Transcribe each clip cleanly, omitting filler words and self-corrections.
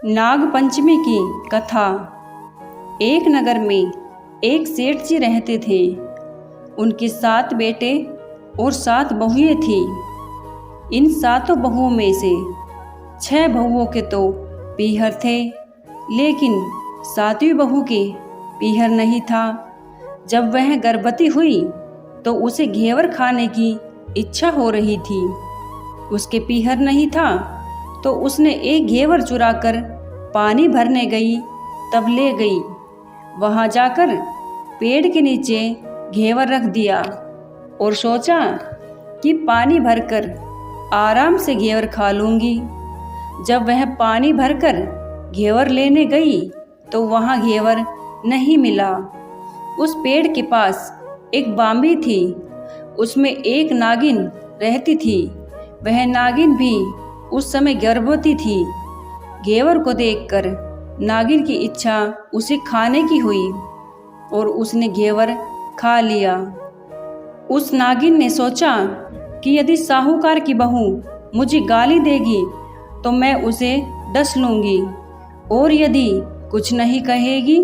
नाग पंचमी की कथा। एक नगर में एक सेठ जी रहते थे। उनके 7 बेटे और 7 बहुएं थीं। इन 7 बहुओं में से 6 बहुओं के तो पीहर थे, लेकिन 7वीं बहू के पीहर नहीं था। जब वह गर्भवती हुई तो उसे घेवर खाने की इच्छा हो रही थी। उसके पीहर नहीं था तो उसने एक घेवर चुराकर पानी भरने गई, तब ले गई। वहां जाकर पेड़ के नीचे घेवर रख दिया और सोचा कि पानी भरकर आराम से घेवर खा लूंगी। जब वह पानी भरकर घेवर लेने गई तो वहां घेवर नहीं मिला। उस पेड़ के पास एक बांबी थी, उसमें एक नागिन रहती थी। वह नागिन भी उस समय गर्भवती थी। घेवर को देखकर नागिन की इच्छा उसे खाने की हुई और उसने घेवर खा लिया। उस नागिन ने सोचा कि यदि साहूकार की बहू मुझे गाली देगी तो मैं उसे डस लूंगी, और यदि कुछ नहीं कहेगी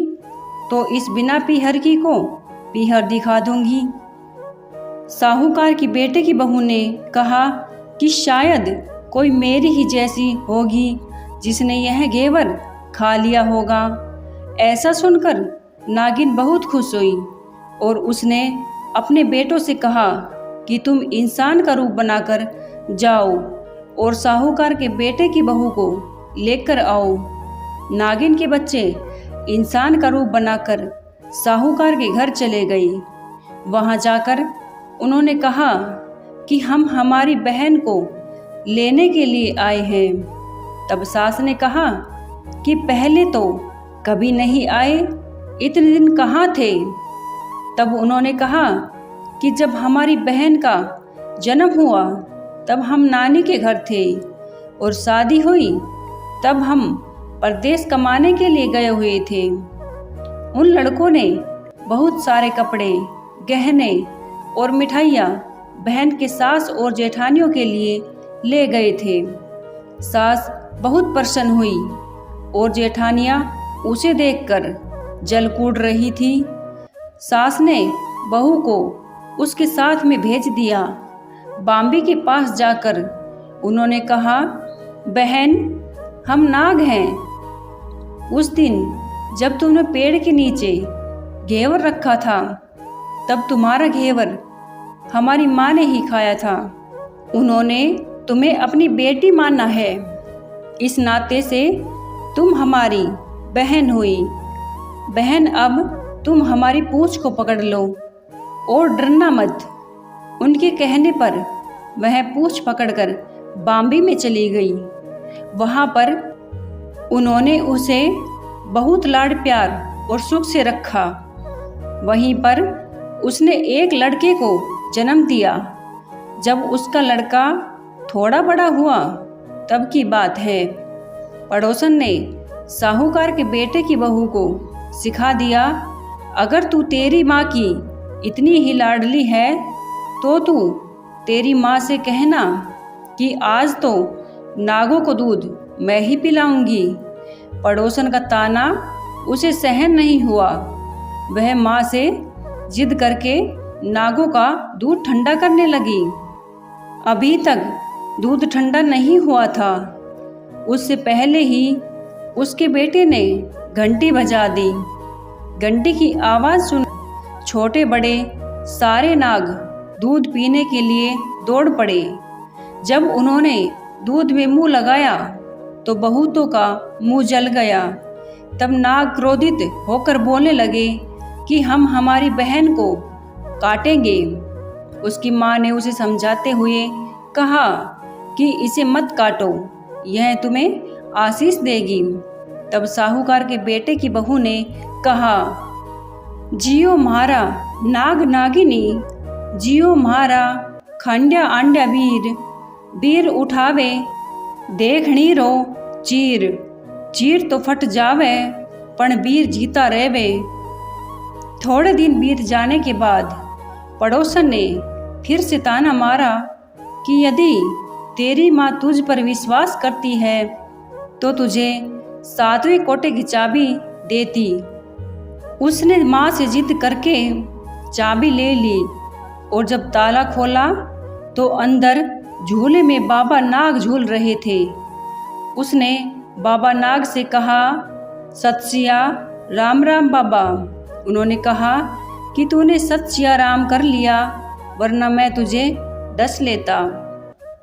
तो इस बिना पीहर की को पीहर दिखा दूंगी। साहूकार की बेटे की बहू ने कहा कि शायद कोई मेरी ही जैसी होगी जिसने यह घेवर खा लिया होगा। ऐसा सुनकर नागिन बहुत खुश हुई और उसने अपने बेटों से कहा कि तुम इंसान का रूप बनाकर जाओ और साहूकार के बेटे की बहू को लेकर आओ। नागिन के बच्चे इंसान का रूप बनाकर साहूकार के घर चले गए। वहां जाकर उन्होंने कहा कि हम हमारी बहन को लेने के लिए आए हैं। तब सास ने कहा कि पहले तो कभी नहीं आए, इतने दिन कहाँ थे? तब उन्होंने कहा कि जब हमारी बहन का जन्म हुआ तब हम नानी के घर थे, और शादी हुई तब हम परदेश कमाने के लिए गए हुए थे। उन लड़कों ने बहुत सारे कपड़े, गहने और मिठाइयाँ बहन के सास और जेठानियों के लिए ले गए थे। सास बहुत प्रसन्न हुई और जेठानियाँ उसे देखकर जल कूद रही थी। सास ने बहू को उसके साथ में भेज दिया। बांबी के पास जाकर उन्होंने कहा, बहन, हम नाग हैं। उस दिन जब तुमने पेड़ के नीचे घेवर रखा था तब तुम्हारा घेवर हमारी माँ ने ही खाया था। उन्होंने तुम्हें अपनी बेटी माना है, इस नाते से तुम हमारी बहन हुई। बहन, अब तुम हमारी पूंछ को पकड़ लो और डरना मत। उनके कहने पर वह पूंछ पकड़कर बांबी में चली गई। वहां पर उन्होंने उसे बहुत लाड़ प्यार और सुख से रखा। वहीं पर उसने एक लड़के को जन्म दिया। जब उसका लड़का थोड़ा बड़ा हुआ तब की बात है, पड़ोसन ने साहूकार के बेटे की बहू को सिखा दिया, अगर तू तेरी माँ की इतनी ही लाडली है तो तू तेरी माँ से कहना कि आज तो नागों को दूध मैं ही पिलाऊंगी। पड़ोसन का ताना उसे सहन नहीं हुआ। वह माँ से जिद करके नागों का दूध ठंडा करने लगी। अभी तक दूध ठंडा नहीं हुआ था, उससे पहले ही उसके बेटे ने घंटी बजा दी। घंटी की आवाज़ सुन छोटे बड़े सारे नाग दूध पीने के लिए दौड़ पड़े। जब उन्होंने दूध में मुंह लगाया तो बहुतों का मुंह जल गया। तब नाग क्रोधित होकर बोलने लगे कि हम हमारी बहन को काटेंगे। उसकी माँ ने उसे समझाते हुए कहा कि इसे मत काटो, यह तुम्हें आशीष देगी। तब साहूकार के बेटे की बहू ने कहा, जियो म्हारा नाग नागिनी, जियो म्हारा खंड्या आंड्या वीर, वीर उठावे देखणी रो चीर, चीर तो फट जावे पण वीर जीता रहवे। थोड़े दिन बीत जाने के बाद पड़ोसन ने फिर से ताना मारा कि यदि तेरी माँ तुझ पर विश्वास करती है तो तुझे 7वें कोटे की चाबी देती। उसने माँ से जिद करके चाबी ले ली और जब ताला खोला तो अंदर झूले में बाबा नाग झूल रहे थे। उसने बाबा नाग से कहा, सत सिया राम राम बाबा। उन्होंने कहा कि तूने सत सिया राम कर लिया, वरना मैं तुझे डस लेता।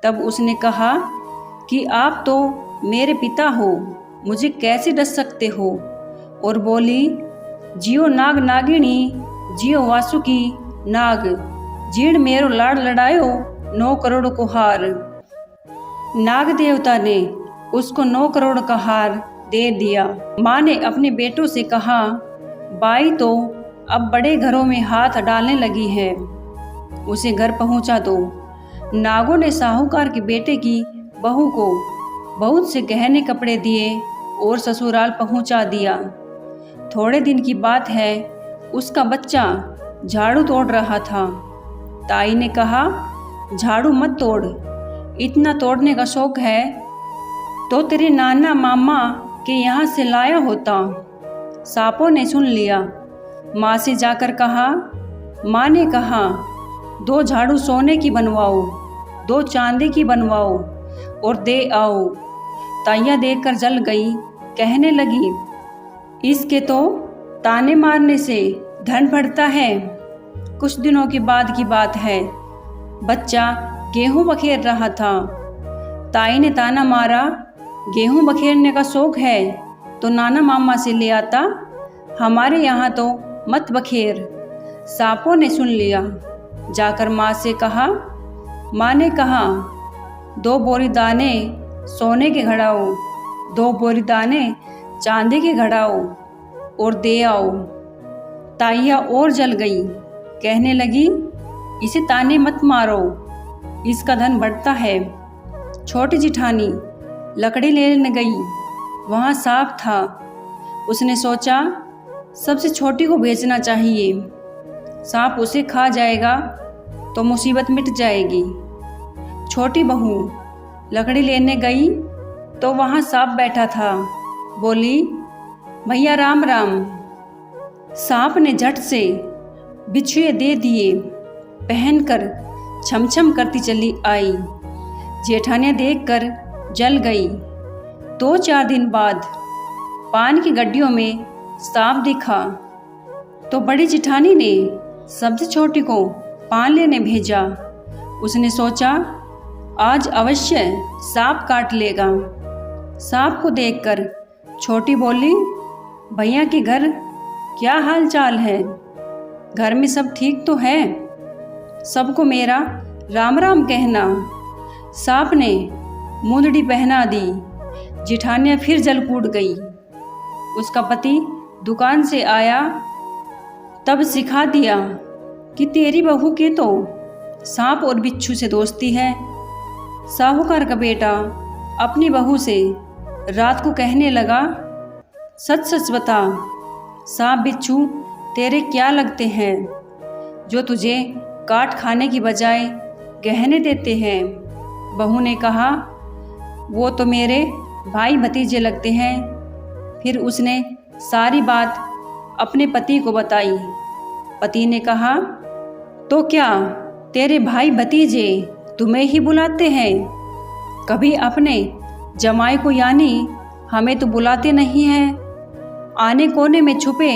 तब उसने कहा कि आप तो मेरे पिता हो, मुझे कैसे डस सकते हो। और बोली, जियो नाग नागिनी, जियो वासुकी नाग, जीण मेरो लाड़ लड़ायो 9 करोड़ को हार। नाग देवता ने उसको 9 करोड़ का हार दे दिया। माँ ने अपने बेटों से कहा, बाई तो अब बड़े घरों में हाथ डालने लगी है, उसे घर पहुंचा दो। नागों ने साहूकार के बेटे की बहू को बहुत से गहने कपड़े दिए और ससुराल पहुंचा दिया। थोड़े दिन की बात है, उसका बच्चा झाड़ू तोड़ रहा था। ताई ने कहा, झाड़ू मत तोड़, इतना तोड़ने का शौक है तो तेरे नाना मामा के यहाँ से लाया होता। सांपों ने सुन लिया। माँ से जाकर कहा, माँ ने कहा 2 झाड़ू सोने की बनवाओ, 2 चांदी की बनवाओ और दे आओ। ताइयाँ देखकर जल गई, कहने लगी, इसके तो ताने मारने से धन बढ़ता है। कुछ दिनों के बाद की बात है, बच्चा गेहूं बखेर रहा था। ताई ने ताना मारा, गेहूं बखेरने का शौक है तो नाना मामा से ले आता, हमारे यहाँ तो मत बखेर। सांपों ने सुन लिया। जाकर माँ से कहा, माँ ने कहा 2 बोरी दाने सोने के घड़ाओ, 2 बोरी दाने चांदी के घड़ाओ और दे आओ। ताइया और जल गई, कहने लगी, इसे ताने मत मारो, इसका धन बढ़ता है। छोटी जिठानी लकड़ी लेने गई, वहाँ सांप था। उसने सोचा सबसे छोटी को बेचना चाहिए, सांप उसे खा जाएगा तो मुसीबत मिट जाएगी। छोटी बहू लकड़ी लेने गई तो वहाँ सांप बैठा था। बोली, भैया राम राम। सांप ने झट से बिछुए दे दिए, पहनकर छमछम करती चली आई। जेठानियाँ देखकर जल गई। 2-4 दिन बाद पान की गड्डियों में सांप दिखा तो बड़ी जेठानी ने सबसे छोटी को पान लेने भेजा। उसने सोचा आज अवश्य सांप काट लेगा। सांप को देखकर छोटी बोली, भैया के घर क्या हाल चाल है? घर में सब ठीक तो है? सबको मेरा राम राम कहना। सांप ने मुंदड़ी पहना दी। जिठानियाँ फिर जल कूद गई। उसका पति दुकान से आया, तब सिखा दिया कि तेरी बहू के तो सांप और बिच्छू से दोस्ती है। साहूकार का बेटा अपनी बहू से रात को कहने लगा, सच सच बता, सांप बिच्छू तेरे क्या लगते हैं जो तुझे काट खाने की बजाय गहने देते हैं? बहू ने कहा, वो तो मेरे भाई भतीजे लगते हैं। फिर उसने सारी बात अपने पति को बताई। पति ने कहा, तो क्या तेरे भाई भतीजे तुम्हें ही बुलाते हैं? कभी अपने जमाई को यानी हमें तो बुलाते नहीं हैं। आने कोने में छुपे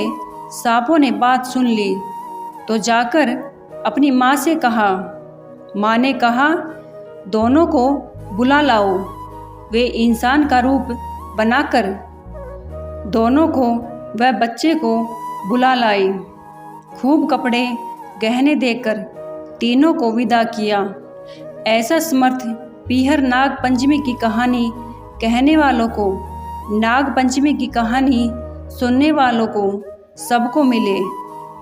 सांपों ने बात सुन ली तो जाकर अपनी माँ से कहा। माँ ने कहा, दोनों को बुला लाओ। वे इंसान का रूप बनाकर दोनों को वह बच्चे को बुला लाई। खूब कपड़े गहने देकर तीनों को विदा किया। ऐसा समर्थ पीहर नाग पंचमी की कहानी कहने वालों को, नाग पंचमी की कहानी सुनने वालों को सबको मिले।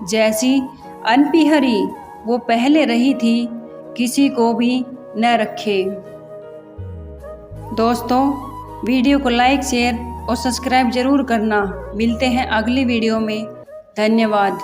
जैसी अनपीहरी वो पहले रही थी, किसी को भी न रखे। दोस्तों, वीडियो को लाइक, शेयर और सब्सक्राइब ज़रूर करना। मिलते हैं अगली वीडियो में। धन्यवाद।